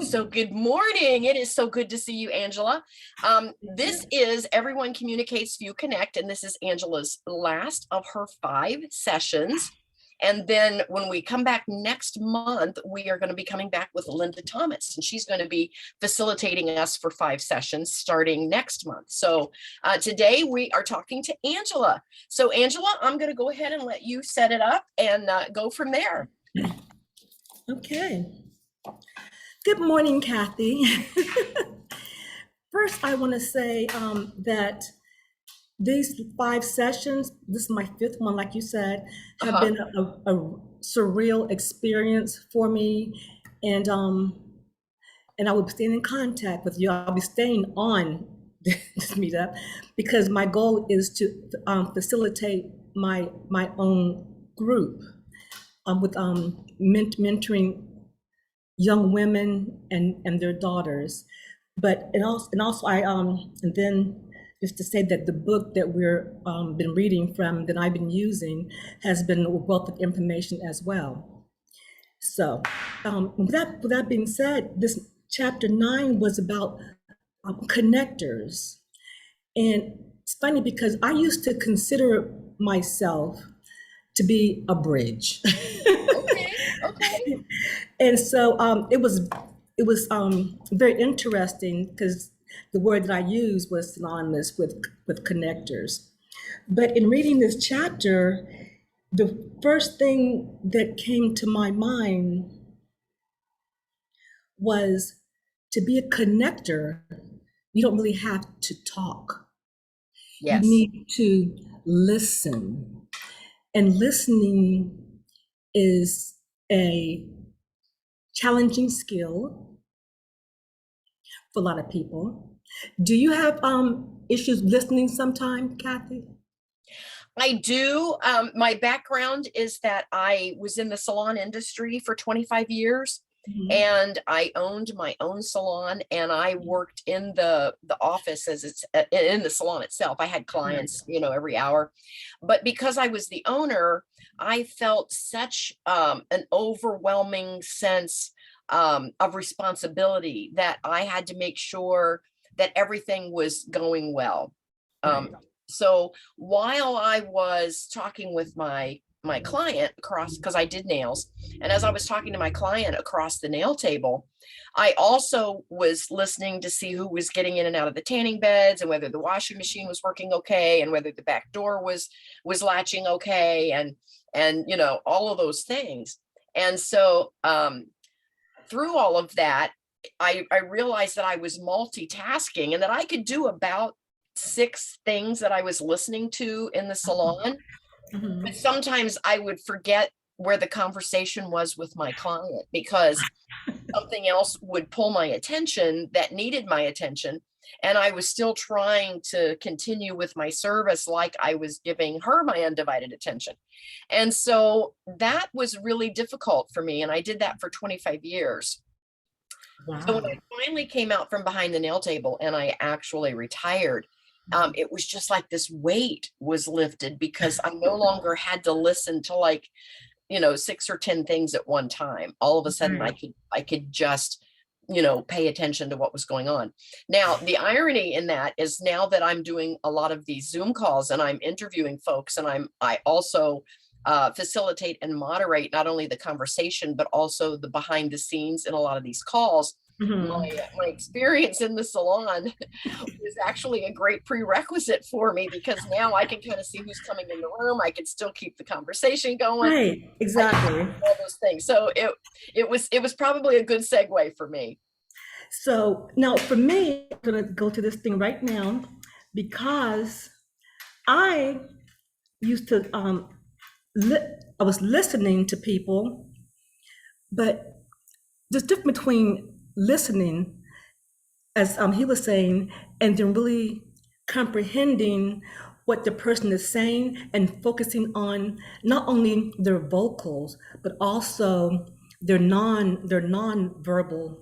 So good morning. It is so good to see you, Angela. This is Everyone Communicates, Few Connect, and this is Angela's last of her 5 sessions. And then when we come back next month, we are going to be coming back with Linda Thomas, and she's going to be facilitating us for 5 sessions starting next month. So today we are talking to Angela. So Angela, I'm going to go ahead and let you set it up and go from there. Okay. Good morning, Kathy. First, I want to say that these 5 sessions, this is my 5th one, like you said, have been a surreal experience for me. And I will be staying in contact with you. I'll be staying on this meetup because my goal is to facilitate my own group with mentoring young women and their daughters. But and also I and then just to say that the book that we're been reading from, that I've been using, has been a wealth of information as well. So with that being said, this chapter 9 was about connectors. And it's funny because I used to consider myself to be a bridge. Okay. And so it was very interesting because the word that I used was synonymous with connectors. But in reading this chapter, the first thing that came to my mind was to be a connector, you don't really have to talk. Yes. You need to listen. And listening is a challenging skill for a lot of people. Do you have issues listening sometime, Kathy? I do. My background is that I was in the salon industry for 25 years. Mm-hmm. And I owned my own salon, and I worked in the office as it's in the salon itself. I had clients, every hour. But because I was the owner, I felt such an overwhelming sense of responsibility that I had to make sure that everything was going well. So while I was talking with my client across, because I did nails, and as I was talking to my client across the nail table, I also was listening to see who was getting in and out of the tanning beds, and whether the washing machine was working okay, and whether the back door was latching okay, and all of those things. And so through all of that, I realized that I was multitasking and that I could do about 6 things that I was listening to in the salon. Mm-hmm. But sometimes I would forget where the conversation was with my client because something else would pull my attention that needed my attention. And I was still trying to continue with my service like I was giving her my undivided attention. And so that was really difficult for me. And I did that for 25 years. Wow. So when I finally came out from behind the nail table and I actually retired, it was just like this weight was lifted because I no longer had to listen to 6 or 10 things at one time. All of a sudden I could just, pay attention to what was going on. Now, the irony in that is now that I'm doing a lot of these Zoom calls and I'm interviewing folks, and I also facilitate and moderate not only the conversation, but also the behind the scenes in a lot of these calls. Mm-hmm. My experience in the salon is actually a great prerequisite for me because now I can kind of see who's coming in the room. I can still keep the conversation going. Right, exactly. All those things. So it was probably a good segue for me. So now for me, I'm gonna go to this thing right now because I used to I was listening to people, but there's difference between listening, as he was saying, and then really comprehending what the person is saying and focusing on not only their vocals but also their non-verbal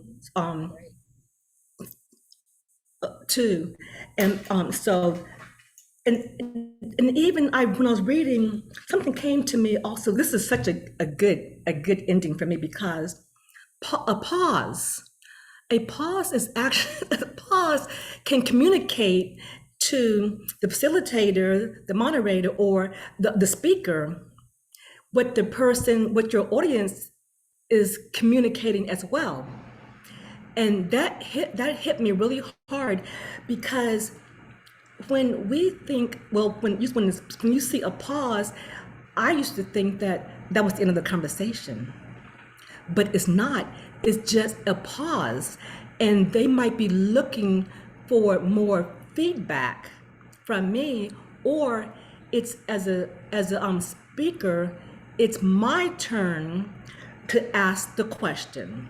too. And so and even when I was reading, something came to me also. This is such a good ending for me because a pause. A pause is actually, a pause can communicate to the facilitator, the moderator, or the speaker what your audience is communicating as well. And that hit me really hard because when we think, well, when you see a pause, I used to think that that was the end of the conversation, but it's not. It's just a pause, and they might be looking for more feedback from me, or it's as a speaker, it's my turn to ask the question.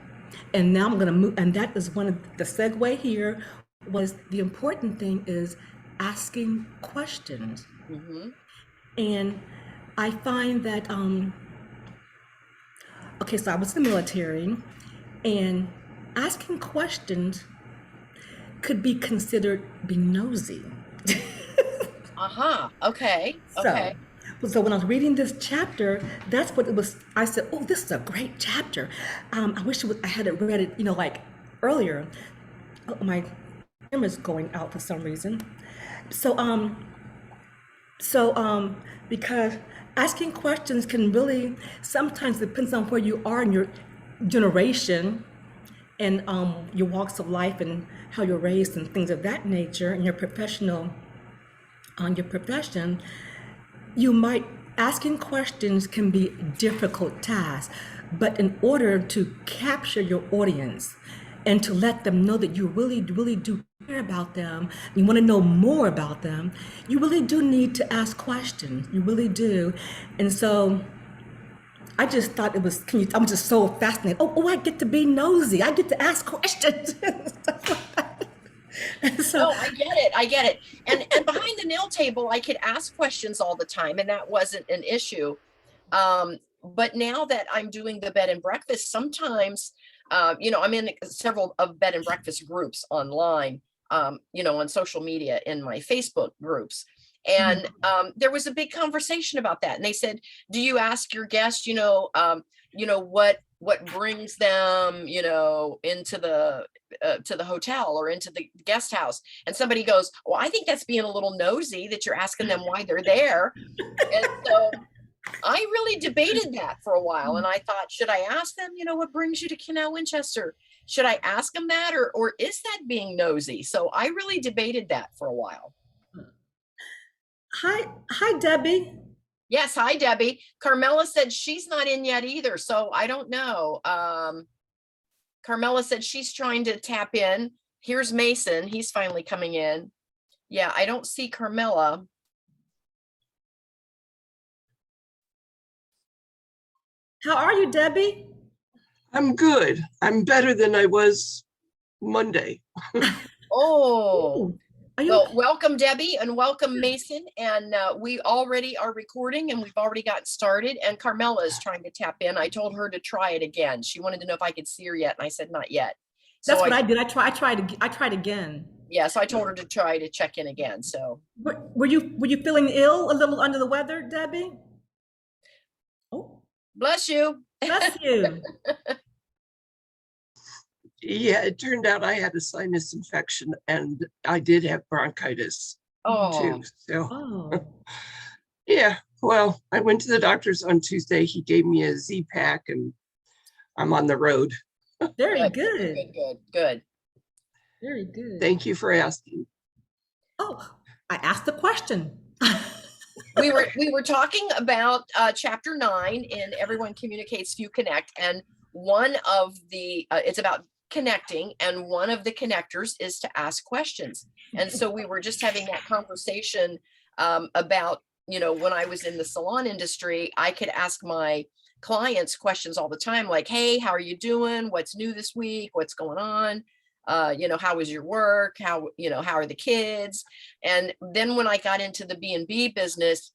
And now I'm going to move, and that is one of the segue here was the important thing is asking questions. Mm-hmm. And I find that okay, so I was in the military, and asking questions could be considered being nosy. Uh-huh. Okay. So, Okay. so when I was reading this chapter, that's what it was. I said, "Oh, this is a great chapter. I wish I had it read it, like earlier." Oh, my camera's going out for some reason. So, because asking questions can really sometimes depends on where you are in your generation and your walks of life and how you're raised and things of that nature and your profession. You might asking questions can be a difficult task, but in order to capture your audience and to let them know that you really, really do care about them, you want to know more about them, you really do need to ask questions. You really do. And so I just thought it was, I'm just so fascinated. I get to be nosy. I get to ask questions. And so, No, I get it. I get it. And behind the nail table, I could ask questions all the time, and that wasn't an issue. But now that I'm doing the bed and breakfast, sometimes, I'm in several of bed and breakfast groups online, on social media in my Facebook groups. And there was a big conversation about that. And they said, do you ask your guests, what brings them, into the to the hotel or into the guest house? And somebody goes, well, I think that's being a little nosy that you're asking them why they're there. And so I really debated that for a while, and I thought, should I ask them, what brings you to Canal Winchester? Should I ask them that, or is that being nosy? So I really debated that for a while. hi, Debbie. Yes, hi Debbie. Carmela said she's not in yet either, so I don't know. Carmela said she's trying to tap in. Here's Mason. He's finally coming in. Yeah, I don't see Carmela. How are you, Debbie? I'm good. I'm better than I was Monday. Oh, Ooh, are you well, okay? welcome Debbie and welcome Mason. And we already are recording and we've already gotten started. And Carmela is trying to tap in. I told her to try it again. She wanted to know if I could see her yet, and I said not yet. That's So what I did. I tried again. so I told her to try to check in again. So Were you feeling ill, a little under the weather, Debbie? Oh, bless you. bless you. Yeah, it turned out I had a sinus infection and I did have bronchitis Oh, too. So Oh, yeah, well, I went to the doctor's on Tuesday. He gave me a Z-Pack and I'm on the road. very good, good. good, good, good. Very good. Thank you for asking. Oh, I asked the question. We were talking about chapter 9 in Everyone Communicates, Few Connect, and one of the it's about connecting, and one of the connectors is to ask questions. And so we were just having that conversation about, when I was in the salon industry, I could ask my clients questions all the time, like, hey, how are you doing? What's new this week? What's going on? How was your work? How are the kids? And then when I got into the B&B business,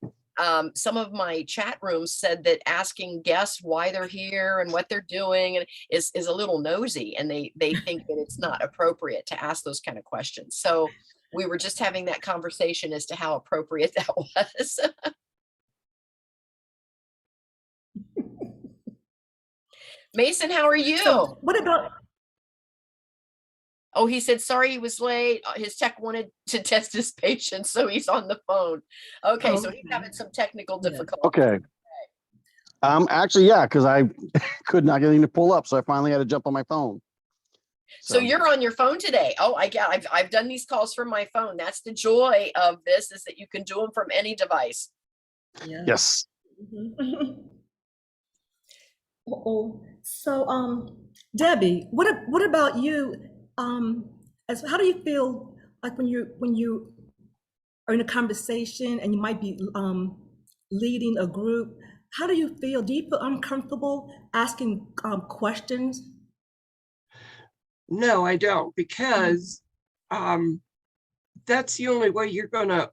some of my chat rooms said that asking guests why they're here and what they're doing and is a little nosy, and they think that it's not appropriate to ask those kind of questions. So we were just having that conversation as to how appropriate that was. Mason, how are you? So what about Oh, he said, sorry he was late. His tech wanted to test his patience, so he's on the phone. Okay, so he's having some technical Yeah. difficulties. Okay. Actually, yeah, because I could not get anything to pull up, so I finally had to jump on my phone. So you're on your phone today. Oh, I've done these calls from my phone. That's the joy of this, is that you can do them from any device. Yeah. Yes. So, Debbie, what about you? As how do you feel like when you are in a conversation and you might be leading a group? How do you feel? Do you feel uncomfortable asking questions? No, I don't, because that's the only way you're going to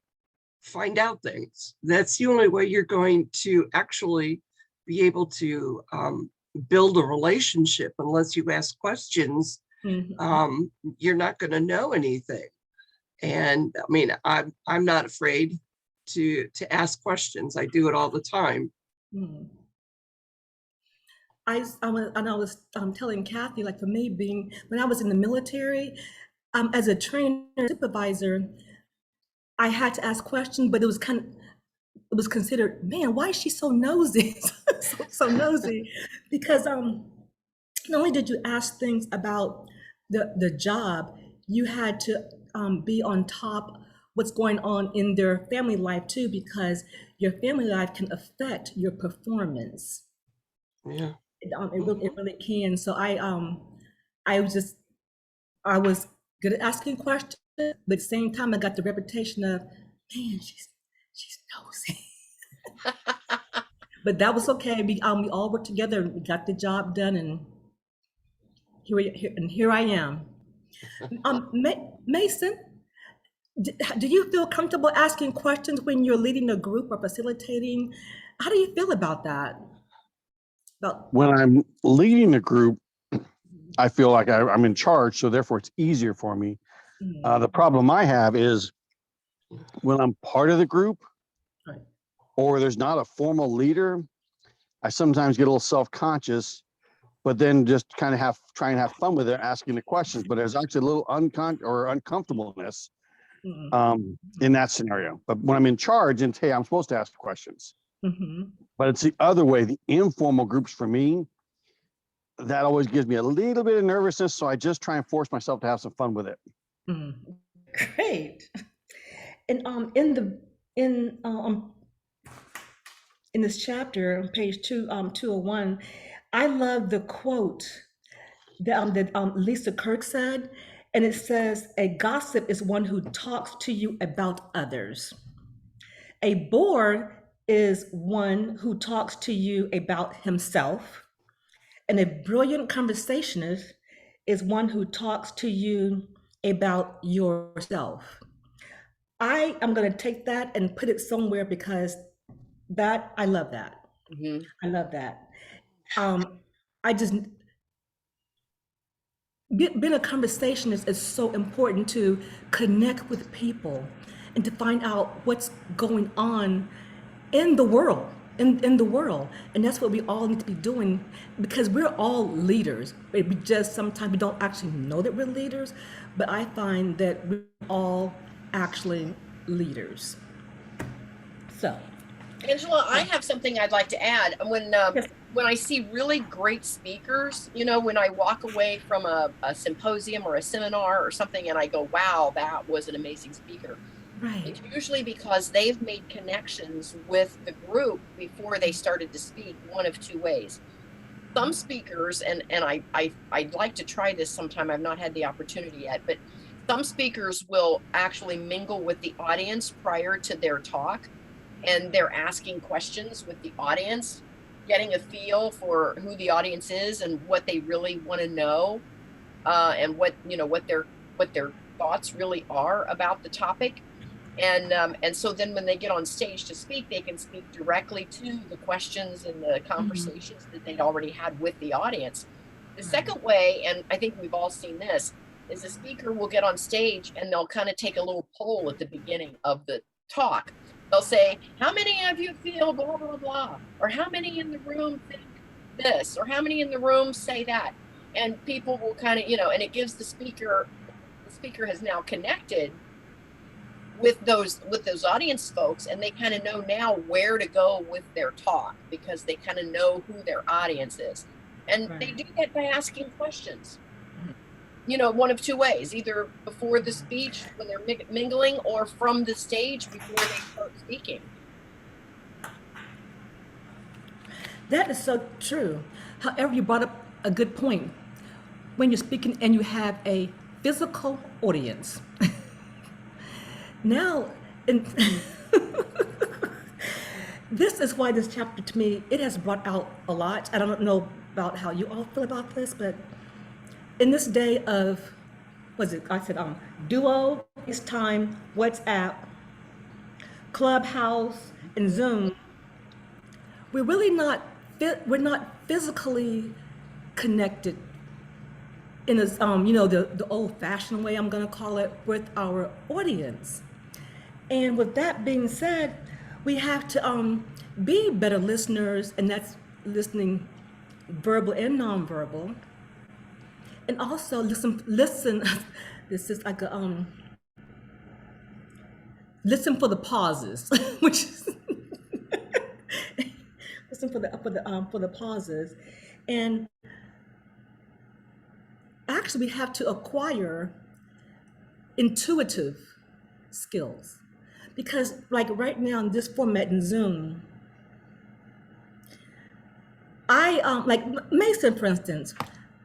find out things. That's the only way you're going to actually be able to build a relationship. Unless you ask questions, you're not going to know anything. And I mean, I'm not afraid to ask questions. I do it all the time. I was telling Kathy, like for me, when I was in the military, as a trainer supervisor, I had to ask questions, but it was considered, man, why is she so nosy? so nosy, because not only did you ask things about the job, you had to be on top what's going on in their family life too, because your family life can affect your performance. Yeah. It really can. So I was good at asking questions, but at the same time I got the reputation of, man, she's nosy. But that was okay. We all worked together and we got the job done, and here I am. Mason, do you feel comfortable asking questions when you're leading a group or facilitating? How do you feel about that? When I'm leading a group, I feel like I'm in charge, so therefore it's easier for me. The problem I have is when I'm part of the group, Right. or there's not a formal leader, I sometimes get a little self-conscious, but then just kind of try and have fun with it, asking the questions. But there's actually a little uncomfortableness in that scenario. But when I'm in charge, and hey, I'm supposed to ask questions. But it's the other way, the informal groups for me, that always gives me a little bit of nervousness. So I just try and force myself to have some fun with it. Great. And in this chapter on page 201, I love the quote that Lisa Kirk said, and it says, "A gossip is one who talks to you about others. A bore is one who talks to you about himself. And a brilliant conversationist is one who talks to you about yourself." I am going to take that and put it somewhere because I love that. I love that. I just, being a conversationist is so important to connect with people and to find out what's going on in the world, in the world. And that's what we all need to be doing, because we're all leaders. We just sometimes we don't actually know that we're leaders, but I find that we're all actually leaders. So, Angela, I have something I'd like to add. When I see really great speakers, when I walk away from a symposium or a seminar or something and I go, wow, that was an amazing speaker. right. It's usually because they've made connections with the group before they started to speak, one of two ways. Some speakers, and I'd like to try this sometime, I've not had the opportunity yet, but some speakers will actually mingle with the audience prior to their talk, and they're asking questions with the audience, getting a feel for who the audience is and what they really want to know, and what their thoughts really are about the topic. And so then when they get on stage to speak, they can speak directly to the questions and the conversations that they'd already had with the audience. The second way, and I think we've all seen this, is the speaker will get on stage and they'll kind of take a little poll at the beginning of the talk. They'll say, how many of you feel blah, blah, blah, or how many in the room think this, or how many in the room say that? And people will kind of, and it gives the speaker the speaker has now connected with those audience folks, and they kind of know now where to go with their talk because they kind of know who their audience is. And they do that by asking questions. You know, one of two ways, either before the speech when they're mingling, or from the stage before they start speaking. That is so true. However, you brought up a good point. When you're speaking and you have a physical audience, now, this is why this chapter, to me, it has brought out a lot. I don't know about how you all feel about this, but in this day of, Duo, FaceTime, WhatsApp, Clubhouse, and Zoom, we're really not we're not physically connected in a the old-fashioned way, I'm going to call it, with our audience. And with that being said, we have to be better listeners, and that's listening verbal and nonverbal, and also listen. This is like a listen for the pauses, which is listen for the pauses, and actually we have to acquire intuitive skills, because like right now in this format in Zoom, I like Mason, for instance,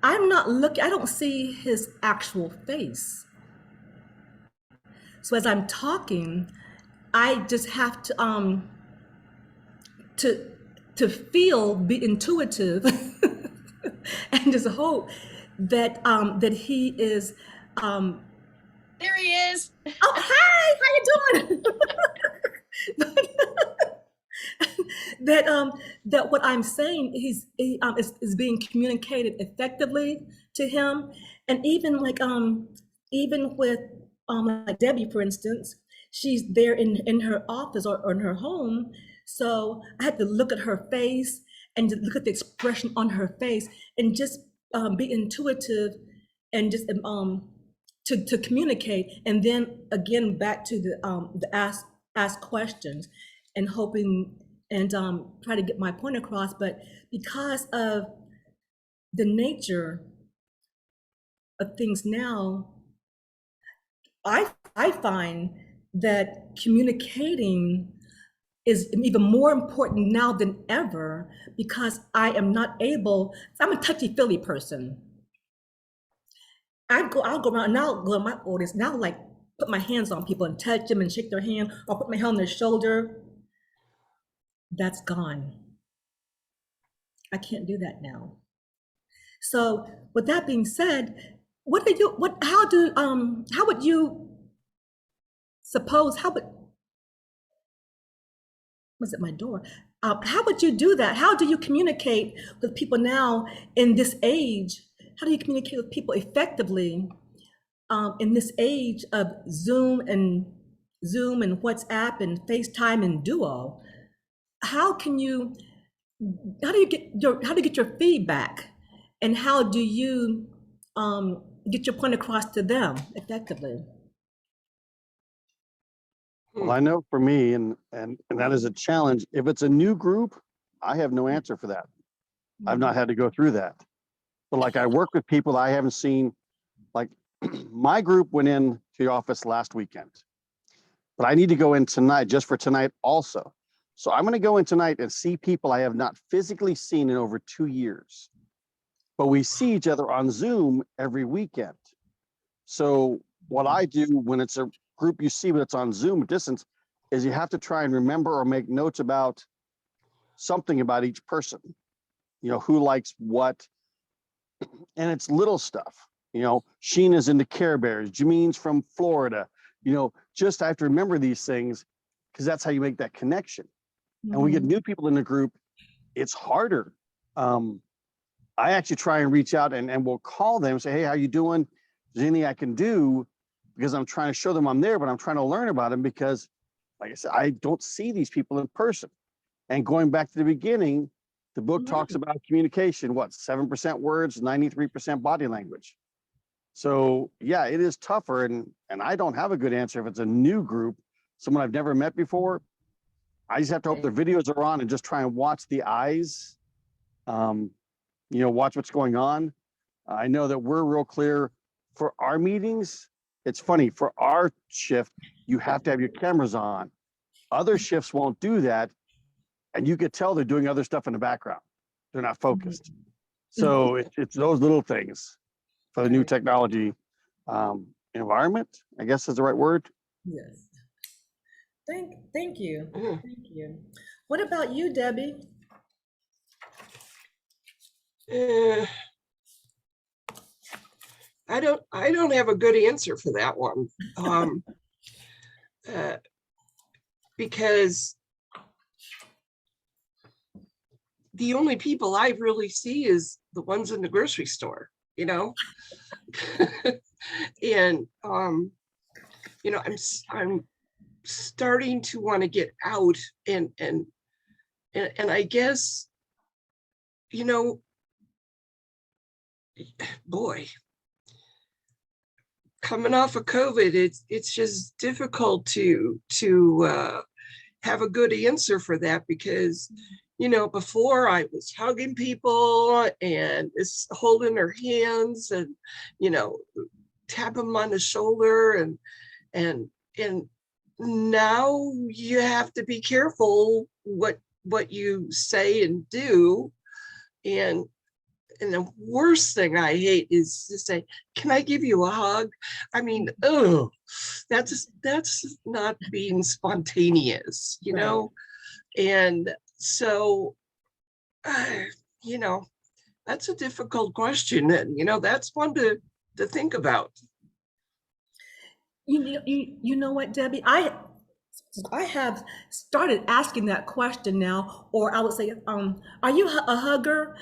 I don't see his actual face. So as I'm talking, I just have to feel, be intuitive, and just hope that that he is. There he is. Oh, hi! How you doing? That what I'm saying, is being communicated effectively to him, and even with like Debbie, for instance, she's there in her office or in her home, so I had to look at her face and just look at the expression on her face and just be intuitive and just to communicate, and then again back to the ask questions and hoping and try to get my point across. But because of the nature of things now, I find that communicating is even more important now than ever, because I'm a touchy-feely person. I'll go around and I'll go to my audience now, like put my hands on people and touch them and shake their hand, or put my hand on their shoulder. That's gone. I can't do that now. So with that being said, how would you suppose, was it my door? How would you do that? How do you communicate with people now in this age? How do you communicate with people effectively in this age of Zoom and WhatsApp and FaceTime and Duo? How do you get your feedback, and how do you get your point across to them effectively? Well, I know for me, and that is a challenge. If it's a new group, I have no answer for that. I've not had to go through that. But like, I work with people I haven't seen. Like my group went in to the office last weekend, but I need to go in tonight, just for tonight also. So I'm going to go in tonight and see people I have not physically seen in over 2 years, but we see each other on Zoom every weekend. So what I do when it's a group you see, but it's on Zoom distance, is you have to try and remember or make notes about something about each person, who likes what. And it's little stuff, Sheena's into Care Bears, Jameen's from Florida, just I have to remember these things, because that's how you make that connection. And we get new people in the group, it's harder. I actually try and reach out and we'll call them and say, hey, how you doing? Is there anything I can do? Because I'm trying to show them I'm there, but I'm trying to learn about them, because like I said, I don't see these people in person. And going back to the beginning, the book talks about communication, 7% words, 93% body language. So yeah, it is tougher, and I don't have a good answer if it's a new group, someone I've never met before. I just have to hope their videos are on and just try and watch the eyes, watch what's going on. I know that we're real clear for our meetings. It's funny, for our shift, you have to have your cameras on. Other shifts won't do that. And you could tell they're doing other stuff in the background. They're not focused. So it's those little things for the new technology environment, I guess is the right word. Yes. Thank you. Mhm. Thank you. What about you, Debbie? Eh, I don't have a good answer for that one. Uh, because the only people I really see is the ones in the grocery store, and I'm starting to want to get out and I guess, boy, coming off of COVID, it's just difficult to have a good answer for that, because before I was hugging people and holding their hands and tap them on the shoulder, and now you have to be careful what you say and do. And the worst thing I hate is to say, "Can I give you a hug?" I mean, oh, that's not being spontaneous, And so, that's a difficult question, and that's one to think about. You know what, Debbie? I have started asking that question now, or I would say, are you a hugger?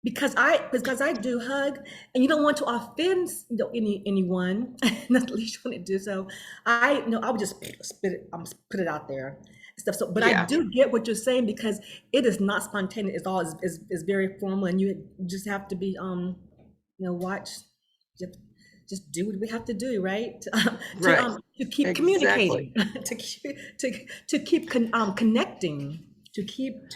Because I do hug, and you don't want to offend anyone. That's the least you want to do. So I would just put it out there and stuff. So, but I Yeah. do get what you're saying, because it is not spontaneous. It's all is very formal, and you just have to be watch. Just do what we have to do, right? Right. To keep Exactly. communicating, to keep connecting, to keep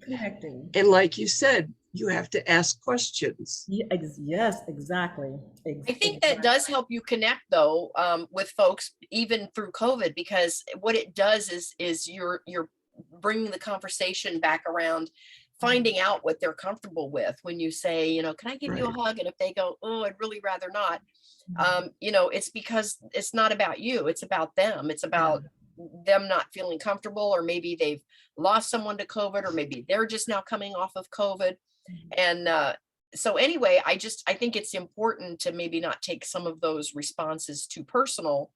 connecting. And like you said, you have to ask questions. Yes, exactly. I think that does help you connect though, with folks even through COVID, because what it does is you're bringing the conversation back around, finding out what they're comfortable with when you say, can I give you a Right. hug? And if they go, oh, I'd really rather not, it's because it's not about you, it's about them. It's about them not feeling comfortable, or maybe they've lost someone to COVID, or maybe they're just now coming off of COVID. And so anyway, I think it's important to maybe not take some of those responses too personal,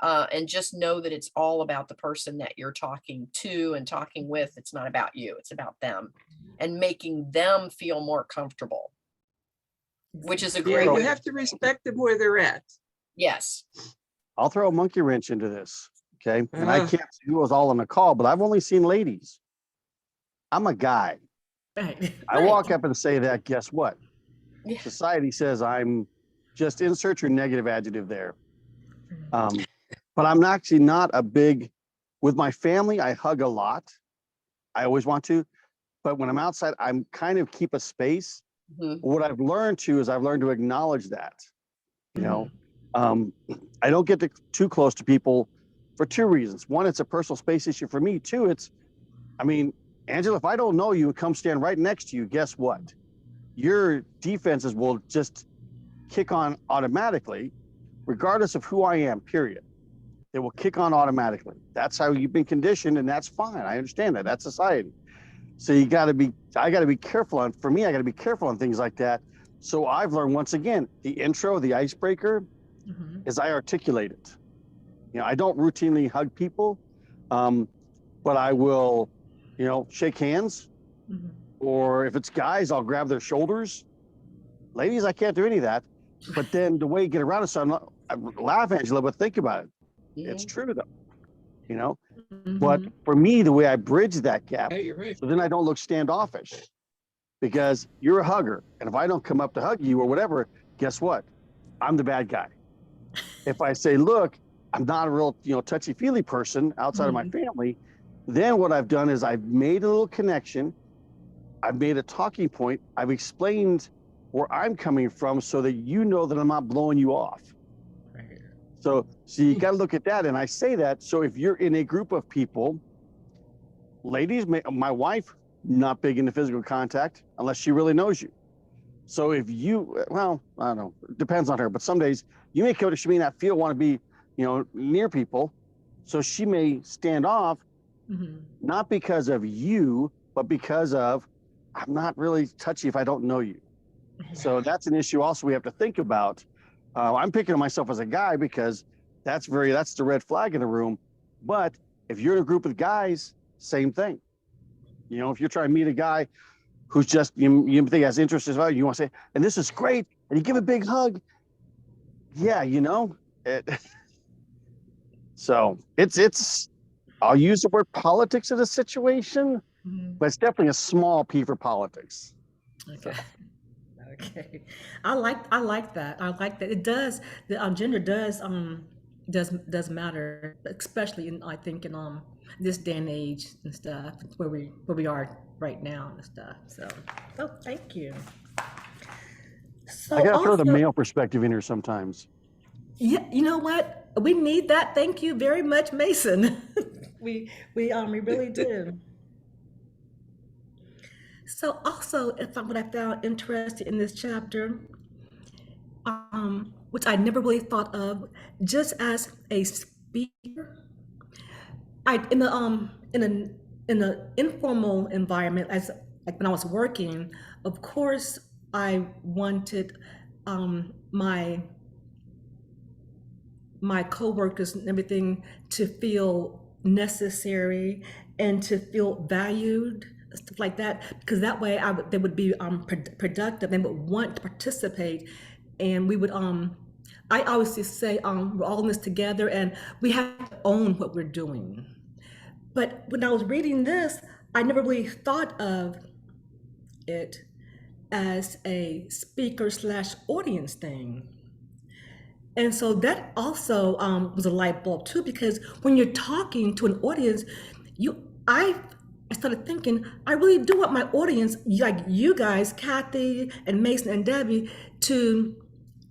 and just know that it's all about the person that you're talking to and talking with. It's not about you, it's about them, and making them feel more comfortable, which is a Yeah, great you way. have to respect them where they're at. Yes. I'll throw a monkey wrench into this. Okay. And I Uh. can't see who was all on the call, but I've only seen ladies. I'm a guy. Right. I walk up and say that, guess what? Yeah. Society says I'm just insert your negative adjective there. But I'm actually not a big, with my family, I hug a lot. I always want to. But when I'm outside, I'm kind of keep a space. Mhm. What I've learned to acknowledge that, I don't get too close to people for two reasons. One, it's a personal space issue for me. Two, Angela, if I don't know you and come stand right next to you, guess what? Your defenses will just kick on automatically, regardless of who I am, period. They will kick on automatically. That's how you've been conditioned, and that's fine. I understand that. That's society. So I got to be careful on, for me, I got to be careful on things like that. So I've learned, once again, the intro, the icebreaker, is I articulate it. I don't routinely hug people, but I will, shake hands, or if it's guys, I'll grab their shoulders. Ladies, I can't do any of that. But then the way you get around it, so I laugh, Angela, but think about it. It's true though, But for me, the way I bridge that gap, Yeah, you're right. so then I don't look standoffish, because you're a hugger. And if I don't come up to hug you or whatever, guess what? I'm the bad guy. If I say, look, I'm not a real, touchy-feely person outside of my family, then what I've done is I've made a little connection. I've made a talking point. I've explained where I'm coming from so that you know that I'm not blowing you off. Right. So you got to look at that. And I say that, so if you're in a group of people, ladies, my wife, not big into physical contact unless she really knows you. So if you, well, I don't know, it depends on her, but some days you may she may not want to be, near people. So she may stand off, not because of you, but because of, I'm not really touchy if I don't know you. So that's an issue also we have to think about. I'm picking on myself as a guy because that's the red flag in the room. But if you're in a group of guys, same thing. If you're trying to meet a guy who's just, you think has interest as well, you want to say, and this is great, and you give a big hug. Yeah, so it's, I'll use the word politics in a situation, but it's definitely a small P for politics. Okay. Okay. I like that. I like that. It does, the gender does matter, especially I think in this day and age and stuff, where we are right now and stuff. So thank you. So I gotta throw also, the male perspective in here sometimes. yeah, you know what? We need that. Thank you very much, Mason. we really do. So also, what I found interesting in this chapter, which I never really thought of, just as a speaker, in an informal environment, as like when I was working, of course, I wanted my coworkers and everything to feel necessary and to feel valued, stuff like that, because that way they would be productive. They would want to participate, and we would I always just say we're all in this together, and we have to own what we're doing. But when I was reading this, I never really thought of it as a speaker/audience thing. And so that also was a light bulb too, because when you're talking to an audience, I started thinking, I really do want my audience, like you guys, Kathy and Mason and Debbie, to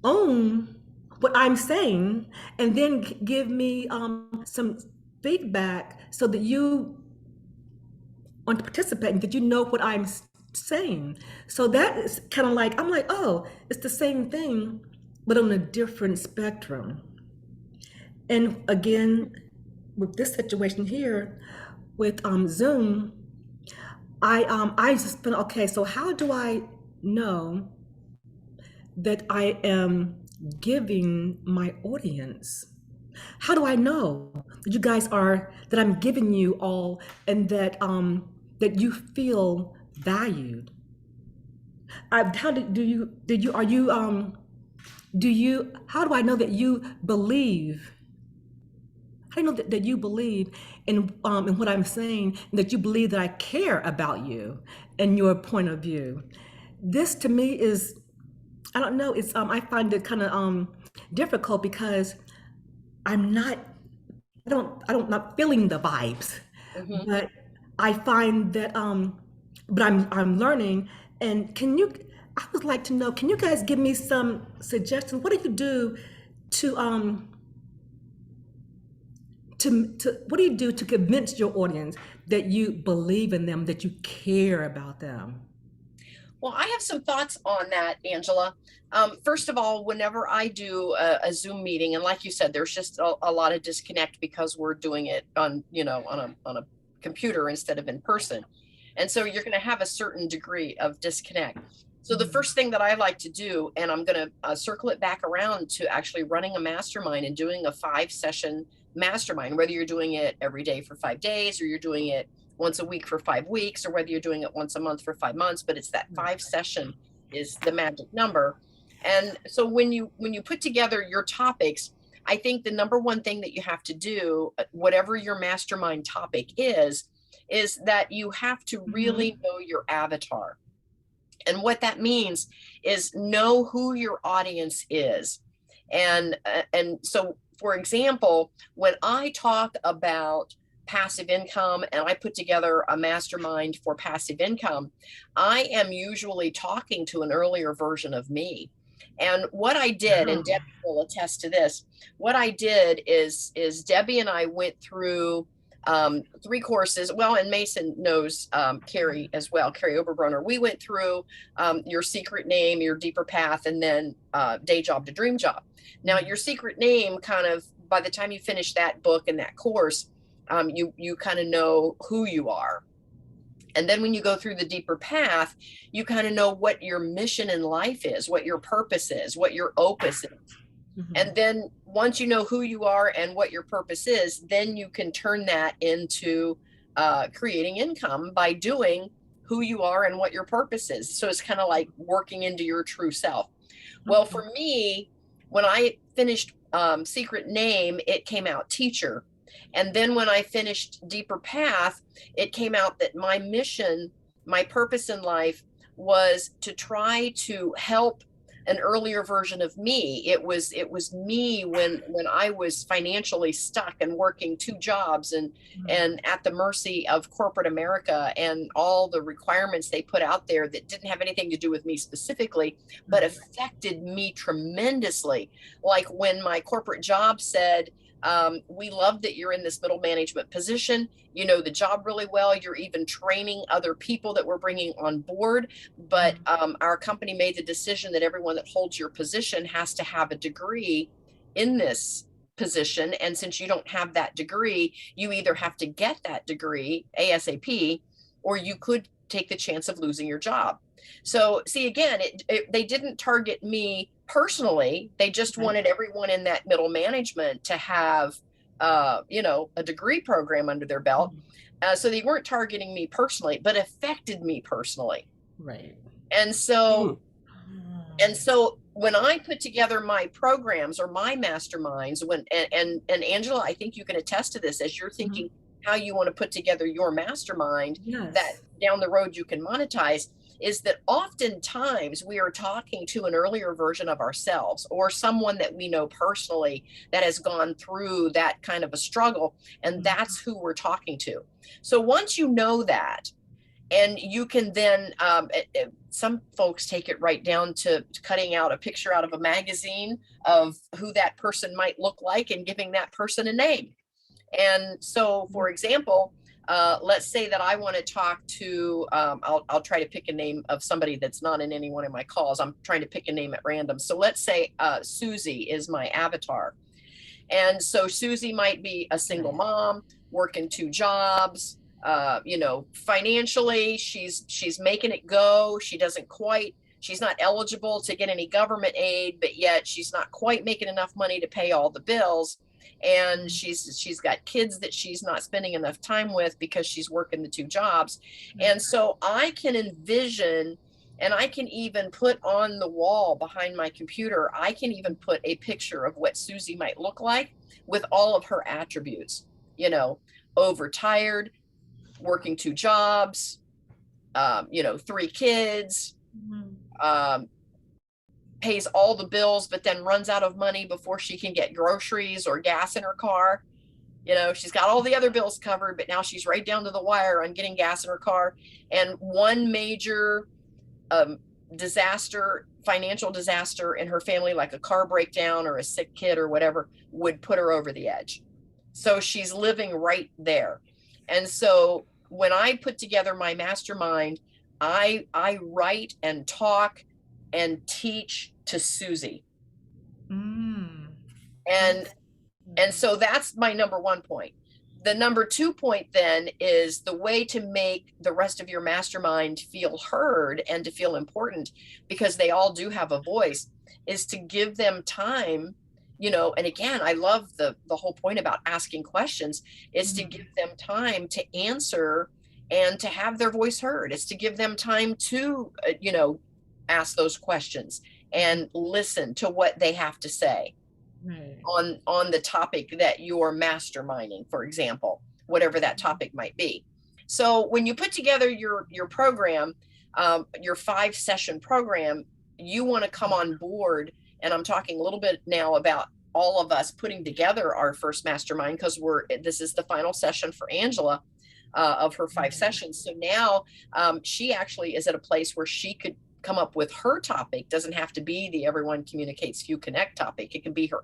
own what I'm saying and then give me some feedback so that you want to participate and that you know what I'm saying. So that is kind of like, I'm like, oh, it's the same thing, but on a different spectrum. And again, with this situation here, with Zoom, I just been, okay, so how do I know that I am giving my audience? How do I know that you guys that I'm giving you all, and that that you feel valued? How do I know that you believe? How do I know that you believe in what I'm saying, and that you believe that I care about you and your point of view? This to me is, I don't know, it's I find it kind of difficult because I'm not feeling the vibes, but I find that but I'm learning. And I would like to know, can you guys give me some suggestions? What do you do to what do you do to convince your audience that you believe in them, that you care about them? Well, I have some thoughts on that, Angela. First of all, whenever I do a Zoom meeting, and like you said, there's just a lot of disconnect because we're doing it on a computer instead of in person. And so you're going to have a certain degree of disconnect. So the first thing that I like to do, and I'm going to circle it back around to actually running a mastermind and doing a 5-session mastermind, whether you're doing it every day for 5 days or you're doing it once a week for 5 weeks, or whether you're doing it once a month for 5 months, but it's that 5 session is the magic number. And so when you put together your topics, I think the number one thing that you have to do, whatever your mastermind topic is that you have to really know your avatar. And what that means is know who your audience is. And so, for example, when I talk about passive income and I put together a mastermind for passive income, I am usually talking to an earlier version of me. And what I did, and Debbie will attest to this, what I did is Debbie and I went through 3 courses. Well, and Mason knows Carrie as well, Carrie Oberbrunner. We went through Your Secret Name, Your Deeper Path, and then Day Job to Dream Job. Now, Your Secret Name, kind of, by the time you finish that book and that course, you kind of know who you are. And then when you go through the deeper path, you kind of know what your mission in life is, what your purpose is, what your opus is. And then once you know who you are and what your purpose is, then you can turn that into creating income by doing who you are and what your purpose is. So it's kind of like working into your true self. Well, for me, when I finished Secret Name, it came out teacher. And then when I finished Deeper Path, it came out that my mission, my purpose in life was to try to help an earlier version of me. It was me when I was financially stuck and working 2 jobs and at the mercy of corporate America and all the requirements they put out there that didn't have anything to do with me specifically, but affected me tremendously. Like when my corporate job said, we love that you're in this middle management position. You know the job really well. You're even training other people that we're bringing on board. But our company made the decision that everyone that holds your position has to have a degree in this position. And since you don't have that degree, you either have to get that degree ASAP, or you could take the chance of losing your job. So see, again, they didn't target me personally. They just wanted everyone in that middle management to have, a degree program under their belt. So they weren't targeting me personally, but affected me personally. Right. And so when I put together my programs or my masterminds, and Angela, I think you can attest to this as you're thinking how you want to put together your mastermind that down the road you can monetize, is that oftentimes we are talking to an earlier version of ourselves or someone that we know personally that has gone through that kind of a struggle. And that's who we're talking to. So once you know that, and you can then, some folks take it right down to cutting out a picture out of a magazine of who that person might look like and giving that person a name. And so, for example, let's say that I want to talk to, I'll try to pick a name of somebody that's not in any one of my calls. I'm trying to pick a name at random. So let's say Susie is my avatar. And so Susie might be a single mom, working 2 jobs, financially, she's making it go. She's not eligible to get any government aid, but yet she's not quite making enough money to pay all the bills. And she's got kids that she's not spending enough time with because she's working the 2 jobs. And so I can envision, and I can even put on the wall behind my computer, I can even put a picture of what Susie might look like with all of her attributes, overtired, working 2 jobs, 3 kids, pays all the bills, but then runs out of money before she can get groceries or gas in her car. She's got all the other bills covered, but now she's right down to the wire on getting gas in her car. And one major financial disaster in her family, like a car breakdown or a sick kid or whatever, would put her over the edge. So she's living right there. And so when I put together my mastermind, I write and talk and teach to Susie. And so that's my number 1 point. The number 2 point then is the way to make the rest of your mastermind feel heard and to feel important, because they all do have a voice, is to give them time. And again, I love the whole point about asking questions, is to give them time to answer and to have their voice heard. It's to give them time to, ask those questions and listen to what they have to say on the topic that you're masterminding, for example, whatever that topic might be. So when you put together your program, your 5-session program, you want to come on board and I'm talking a little bit now about all of us putting together our first mastermind, because this is the final session for Angela of her 5 sessions. So now she actually is at a place where she could come up with her topic. Doesn't have to be the everyone communicates, few connect topic. It can be her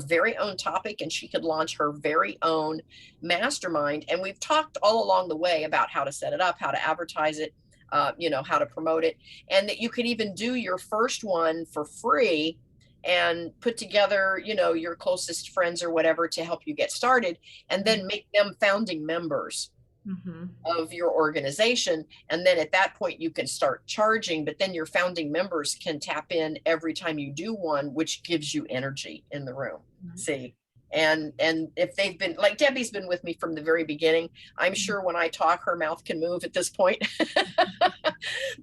very own topic, and she could launch her very own mastermind. And we've talked all along the way about how to set it up, how to advertise it, how to promote it, and that you could even do your first one for free and put together, your closest friends or whatever to help you get started, and then make them founding members of your organization. And then at that point you can start charging, but then your founding members can tap in every time you do one, which gives you energy in the room. See, and if they've been, like Debbie's been with me from the very beginning, I'm sure when I talk, her mouth can move at this point.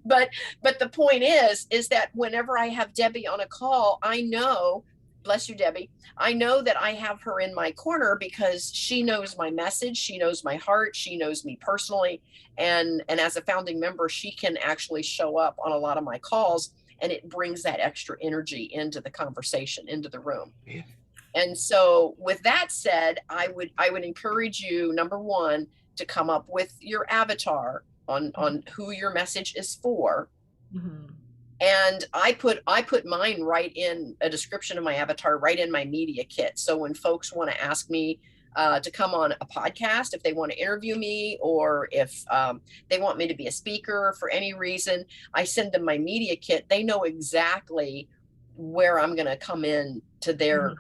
but the point is that whenever I have Debbie on a call, I know, bless you, Debbie, I know that I have her in my corner because she knows my message. She knows my heart. She knows me personally. And as a founding member, she can actually show up on a lot of my calls, and it brings that extra energy into the conversation, into the room. Yeah. And so with that said, I would encourage you, number one, to come up with your avatar on who your message is for. And I put mine right in a description of my avatar, right in my media kit. So when folks want to ask me to come on a podcast, if they want to interview me, or if they want me to be a speaker for any reason, I send them my media kit. They know exactly where I'm going to come in to their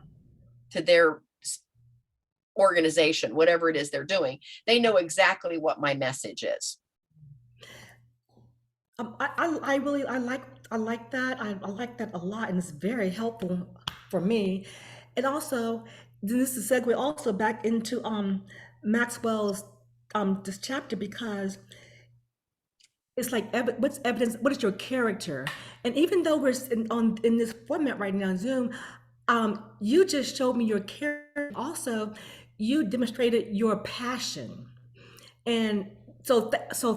organization, whatever it is they're doing. They know exactly what my message is. I like that. I like that a lot, and it's very helpful for me. And also, this is a segue also back into Maxwell's this chapter, because it's like what's evidence? What is your character? And even though we're in this format right now on Zoom, you just showed me your character. Also, you demonstrated your passion, and so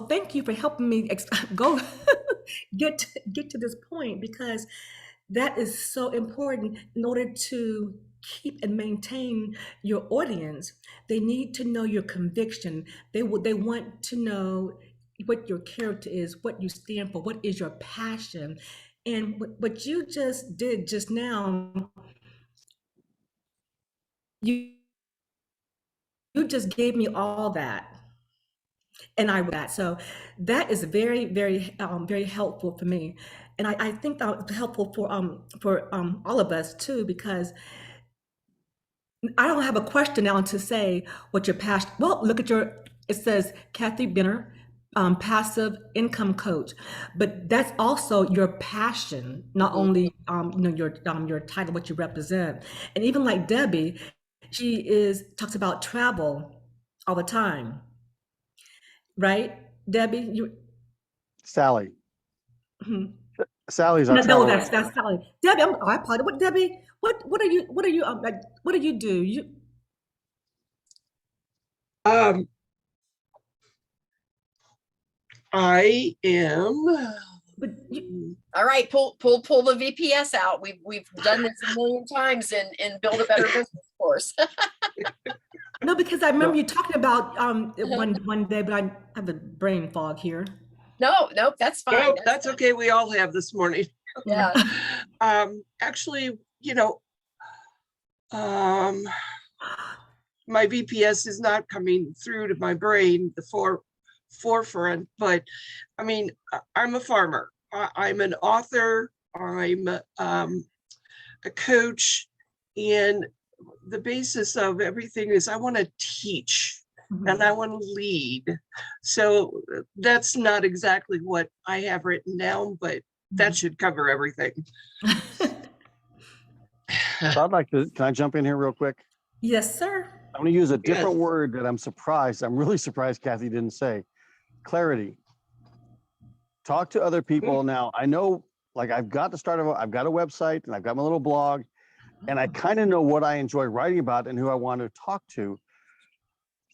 thank you for helping me go get to this point, because that is so important in order to keep and maintain your audience. They need to know your conviction. They want to know what your character is, what you stand for, what is your passion. And what you just did just now, you just gave me all that. And so that is very, very, very helpful for me. And I think that was helpful for all of us too, because I don't have a question now to say what your passion. Well, look at it says Kathy Benner, passive income coach, but that's also your passion, not only your title, what you represent. And even like Debbie, she talks about travel all the time. Right, Debbie? Sally. Mhm. Sally's our No, travel. that's Sally. Debbie, I apologize. What, Debbie? What do you do? I am. All right, pull the VPS out. We've done this a million times in Build a Better Business course. No, because I remember you talking about one day, but I have a brain fog here. No, that's fine. Nope, that's okay. We all have this morning. Yeah. Actually, my VPS is not coming through to my brain, the forefront, but I mean, I'm a farmer. I'm an author. I'm a coach, and the basis of everything is I want to teach and I want to lead. So that's not exactly what I have written down, but that should cover everything. So I'd like to, can I jump in here real quick? Yes, sir. I'm going to use a different word that I'm really surprised Kathy didn't say. Clarity. Talk to other people. Now, I know, like, I've got a website and I've got my little blog, and I kind of know what I enjoy writing about and who I want to talk to,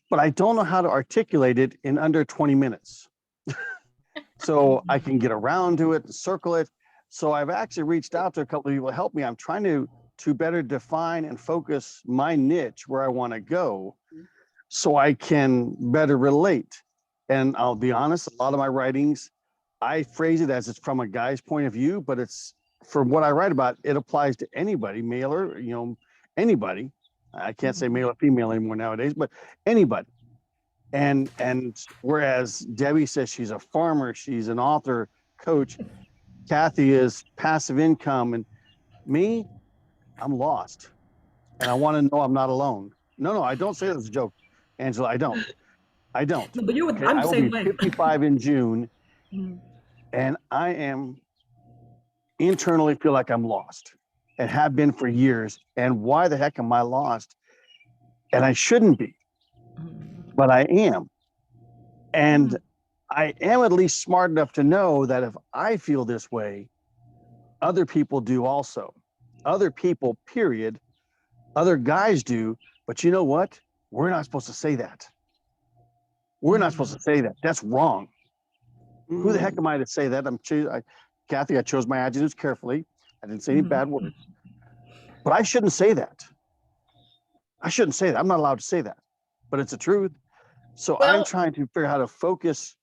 but I don't know how to articulate it in under 20 minutes. So I can get around to it and circle it, So I've actually reached out to a couple of people to help me. I'm trying to better define and focus my niche where I want to go so I can better relate. And I'll be honest, a lot of my writings, I phrase it as it's from a guy's point of view, but it's from what I write about, it applies to anybody, male or, anybody. I can't say male or female anymore nowadays, but anybody. And whereas Debbie says she's a farmer, she's an author, coach, Kathy is passive income, and me, I'm lost. And I want to know I'm not alone. No, I don't say that as a joke, Angela. I don't. No, but you would, Okay, I'm I the will same be way. 55 in June, Mhm. and I am internally feel like I'm lost and have been for years. And why the heck am I lost? And I shouldn't be, but I am. And I am at least smart enough to know that if I feel this way, other people do also. Other people, period. Other guys do. But you know what? We're not supposed to say that. We're not supposed to say that. That's wrong. Who the heck am I to say that? Kathy, I chose my adjectives carefully. I didn't say any bad words. But I shouldn't say that. I shouldn't say that. I'm not allowed to say that. But it's the truth. So I'm Well, trying to figure out how to focus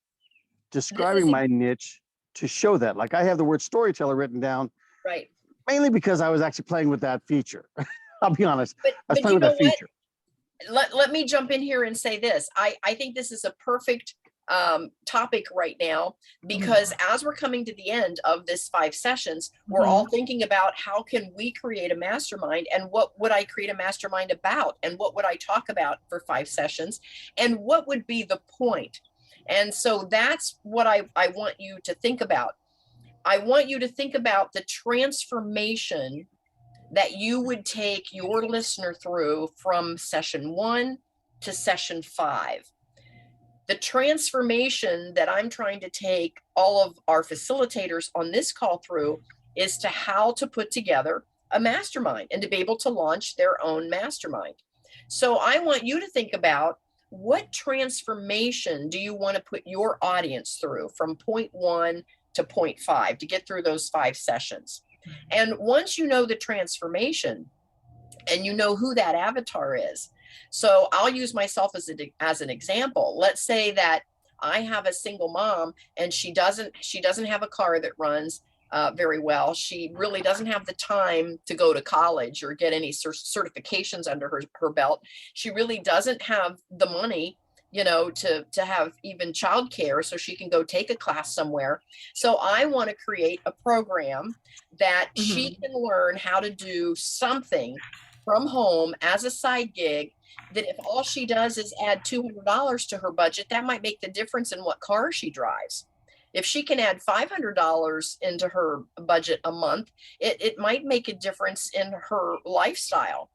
this is describing my niche to show that. Like I have the word storyteller written down right. mainly because I was actually playing with that feature. I'll be honest. I was But playing you with know that what? feature. Let me jump in here and say this. I think this is a perfect topic right now, because as we're coming to the end of this 5 sessions, we're all thinking about how can we create a mastermind, and what would I create a mastermind about, and what would I talk about for 5 sessions, and what would be the point. And so that's what I want you to think about. I want you to think about the transformation that you would take your listener through from session 1 to session 5. The transformation that I'm trying to take all of our facilitators on this call through is to how to put together a mastermind and to be able to launch their own mastermind. So I want you to think about, what transformation do you want to put your audience through from point 1 to point 5 to get through those 5 sessions. And once you know the transformation and you know who that avatar is, so I'll use myself as an example. Let's say that I have a single mom and she doesn't have a car that runs very well. She really doesn't have the time to go to college or get any certifications under her belt. She really doesn't have the money, to have even childcare so she can go take a class somewhere. So I want to create a program that she can learn how to do something from home as a side gig, that if all she does is add $200 to her budget, that might make the difference in what car she drives. If she can add $500 into her budget a month, it might make a difference in her lifestyle.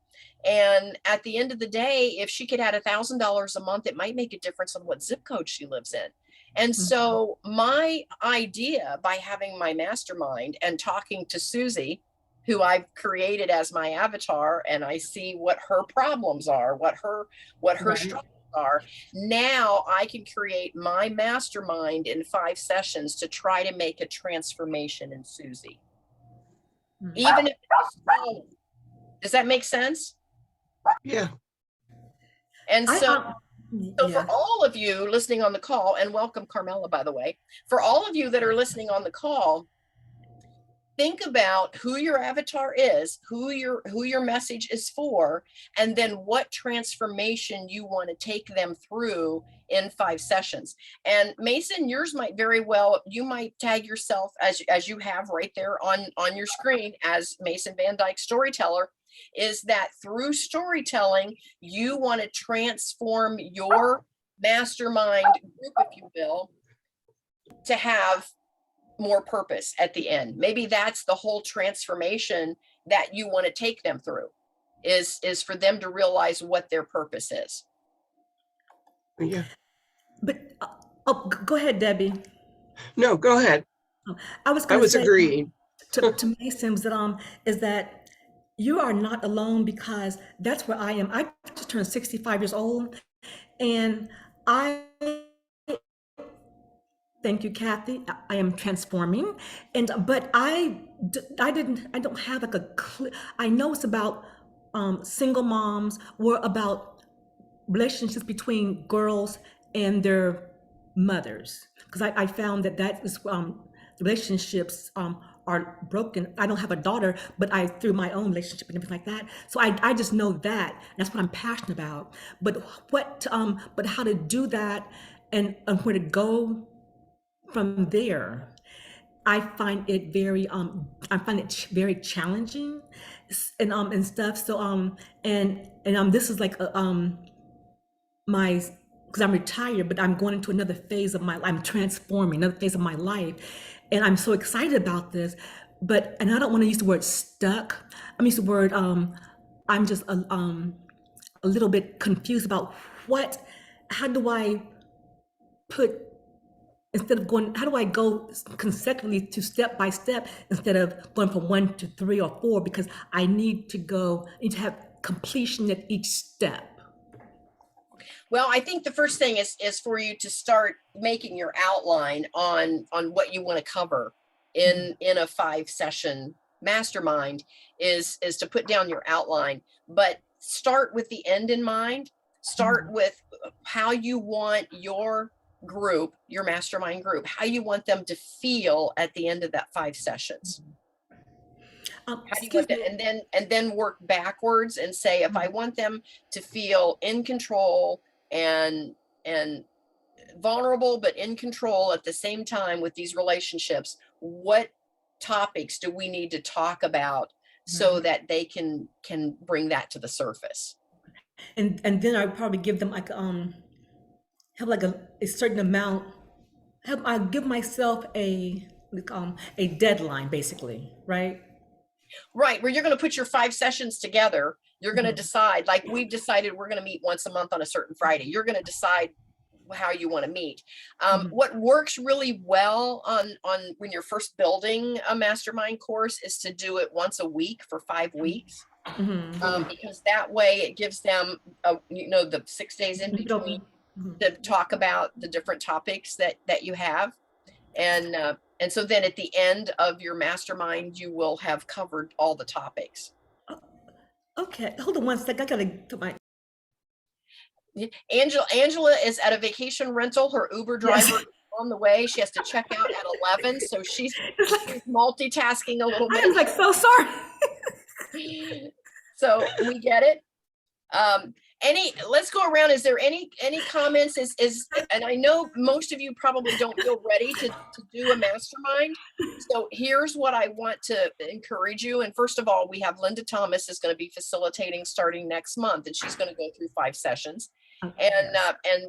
And at the end of the day, if she could add $1,000 a month, it might make a difference on what zip code she lives in. And so my idea, by having my mastermind and talking to Susie, who I've created as my avatar, and I see what her problems are, what her struggles are. Now I can create my mastermind in 5 sessions to try to make a transformation in Susie. Even if it's small. Does that make sense? Yeah. And so yeah. for all of you listening on the call, and welcome Carmela, by the way, for all of you that are listening on the call, think about who your avatar is, who your message is for, and then what transformation you want to take them through in 5 sessions. And Mason, yours might very well, you might tag yourself as you have right there on your screen as Mason Van Dyke Storyteller, is that through storytelling, you want to transform your mastermind group, if you will, to have more purpose at the end. Maybe that's the whole transformation that you want to take them through, is for them to realize what their purpose is. Yeah. But go ahead, Debbie. No, go ahead. I was I going to was say agreeing. to Mason is that you are not alone, because that's where I am. I just turned 65 years old, and I Thank you, Kathy. I am transforming, and but I don't have like a I know it's about single moms, or about relationships between girls and their mothers, because I found that that is relationships are broken. I don't have a daughter, but I through my own relationship and everything like that. So I just know that. That's what I'm passionate about. But but how to do that, and where to go from there, I find it very challenging, and stuff. So and this is like my, because I'm retired, but I'm going into another phase of my, I'm transforming another phase of my life, and I'm so excited about this. But and I don't want to use the word stuck. I'm use the word I'm just a little bit confused about what, how do I put, instead of going, how do I go consecutively to step by step instead of going from 1 to 3 or 4, because I need to have completion at each step. Well, I think the first thing is for you to start making your outline on what you want to cover in a 5-session mastermind, is to put down your outline, but start with the end in mind. Start with how you want your group, your mastermind group, how you want them to feel at the end of that 5 sessions. How do you want that? And then work backwards and say, if I want them to feel in control and vulnerable, but in control at the same time with these relationships, what topics do we need to talk about so that they can bring that to the surface? And then I would probably give them like have like a certain amount. I give myself a deadline, basically, right? Right, where you're going to put your 5 sessions together. You're going to decide, like we've decided we're going to meet once a month on a certain Friday. You're going to decide how you want to meet. What works really well on when you're first building a mastermind course is to do it once a week for 5 weeks. Because that way it gives them, the 6 days in between to talk about the different topics that you have. And so then at the end of your mastermind, you will have covered all the topics. Okay, hold on one sec. I gotta put my. Angela is at a vacation rental. Her Uber driver is on the way. She has to check out at 11, so she's multitasking a little bit. I was like, so sorry. So we get it. Let's go around. Is there any comments? And I know most of you probably don't feel ready to do a mastermind. So here's what I want to encourage you. And first of all, we have Linda Thomas is going to be facilitating starting next month, and she's going to go through 5 sessions. And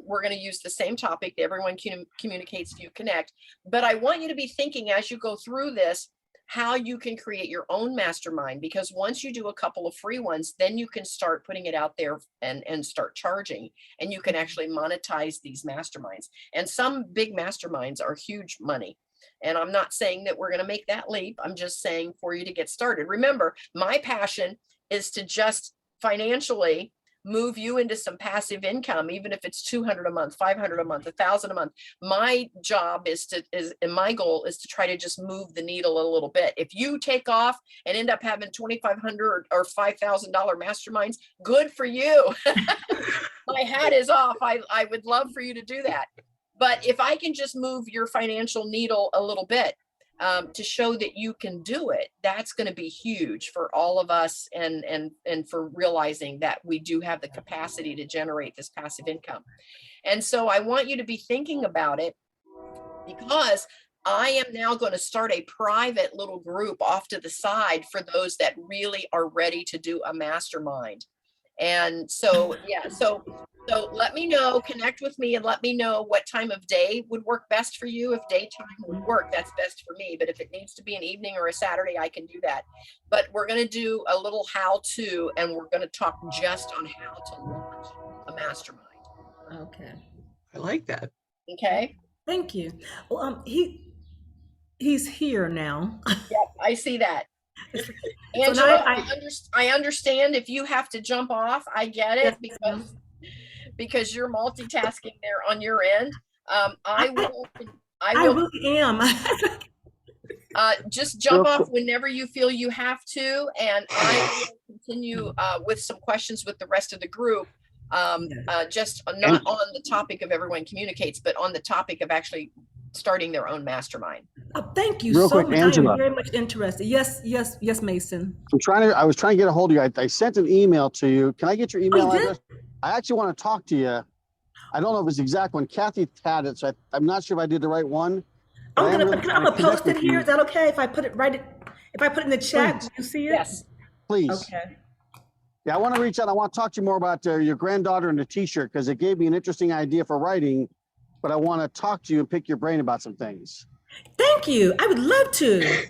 we're going to use the same topic that everyone communicates to you connect. But I want you to be thinking as you go through this, how you can create your own mastermind, because once you do a couple of free ones, then you can start putting it out there and start charging, and you can actually monetize these masterminds. And some big masterminds are huge money. And I'm not saying that we're going to make that leap. I'm just saying for you to get started. Remember, my passion is to just financially move you into some passive income, even if it's $200 a month, $500 a month, $1,000 a month. My job and my goal is to try to just move the needle a little bit. If you take off and end up having $2,500 or $5,000 masterminds, good for you. My hat is off. I would love for you to do that. But if I can just move your financial needle a little bit, to show that you can do it, that's going to be huge for all of us, and for realizing that we do have the capacity to generate this passive income. And so I want you to be thinking about it, because I am now going to start a private little group off to the side for those that really are ready to do a mastermind. And so, yeah, so let me know, connect with me and let me know what time of day would work best for you. If daytime would work, that's best for me. But if it needs to be an evening or a Saturday, I can do that. But we're going to do a little how-to, and we're going to talk just on how to launch a mastermind. Okay. I like that. Okay. Thank you. Well, he's here now. Yep, I see that. Angela, I understand if you have to jump off. I get it, because you're multitasking there on your end. I I I will really am. just jump Real off quick. whenever you feel you have to, and I will continue with some questions with the rest of the group. Just not on the topic of everyone communicates, but on the topic of actually starting their own mastermind. Oh, thank you Real so quick, much. I am Angela. very much interested. Yes, yes, yes, Mason. I was trying to get a hold of you. I sent an email to you. Can I get your Oh, email you did? address? I actually want to talk to you. I don't know if it's the exact one. Kathy had it, so I'm not sure if I did the right one. But I am really I'm trying to gonna connect post it with here. you. Is that okay if I put it if I put it in the chat? Do Please, you see it? Yes. please. Okay. Yeah, I want to reach out. I want to talk to you more about your granddaughter and the T-shirt because it gave me an interesting idea for writing. But I want to talk to you and pick your brain about some things. Thank you. I would love to.